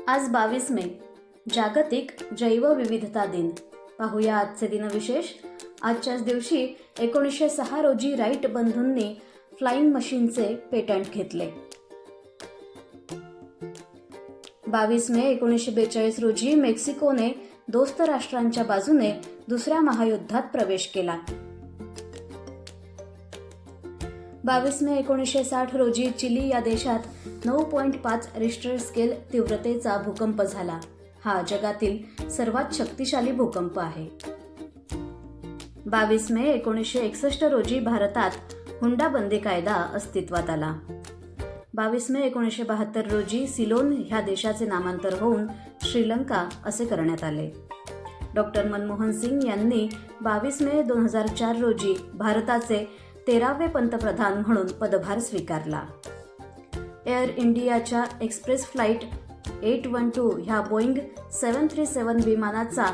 आज 22 मे जागतिक जैवविविधता दिन. पाहूया आजचे दिनविशेष. आजच्याच दिवशी 1906 रोजी राईट बंधूंनी फ्लाइंग मशीनचे पेटंट घेतले. 22 मे 1942 रोजी मेक्सिकोने दोस्त राष्ट्रांच्या बाजूने दुसऱ्या महायुद्धात प्रवेश केला. 22 मे 1960 रोजी चिली या देशात 9.5 रिश्टर स्केल तीव्रतेचा भूकंप झाला. हा जगातील सर्वात शक्तिशाली भूकंप आहे. 22 मे 1961 रोजी भारतात हुंडाबंदी कायदा अस्तित्वात आला. 22 मे 1972 रोजी सिलोन ह्या देशाचे नामांतर होऊन श्रीलंका असे करण्यात आले. डॉक्टर मनमोहन सिंग यांनी 22 मे 2004 रोजी भारताचे 13वे पंतप्रधान म्हणून पदभार स्वीकारला. एअर इंडियाच्या एक्सप्रेस फ्लाईट 812 ह्या बोईंग 737 विमानाचा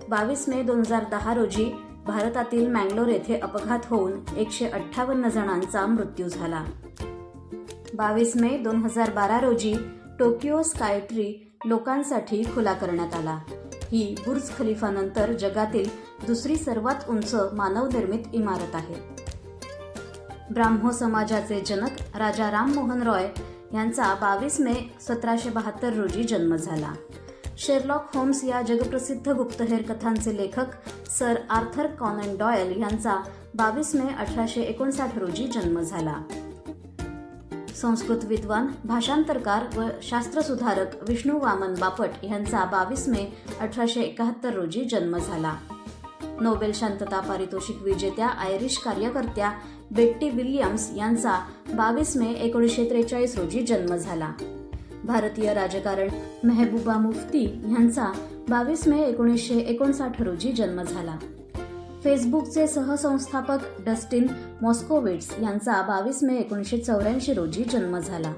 22 मे 2010 रोजी भारतातील मँगलोर येथे अपघात होऊन 158 जणांचा मृत्यू झाला. 22 मे 2012 रोजी टोकियो स्कायट्री लोकांसाठी खुला करण्यात आला. ही बुर्ज खलिफानंतर जगातील दुसरी सर्वात उंच मानवनिर्मित इमारत आहे. ब्राह्मो समाजाचे जनक राजा राममोहन रॉय यांचा 22 मे 1772 रोजी जन्म झाला. शेरलॉक होम्स या जगप्रसिद्ध गुप्तहेर कथांचे लेखक सर आर्थर कॉनन डॉयल यांचा 22 मे 1859 रोजी जन्म झाला. संस्कृत विद्वान, भाषांतरकार व शास्त्रसुधारक विष्णू वामन बापट यांचा 22 मे 1871 रोजी जन्म झाला. नोबेल शांतता पारितोषिक विजेत्या आयरिश कार्यकर्त्या बेट्टी विल्यम्स यांचा 22 मे 1943 रोजी जन्म झाला. भारतीय राजकारण मेहबूबा मुफ्ती यांचा 22 मे 1959 रोजी जन्म झाला. फेसबुकचे सहसंस्थापक डस्टिन मॉस्कोविट्स यांचा 22 मे 1984 रोजी जन्म झाला.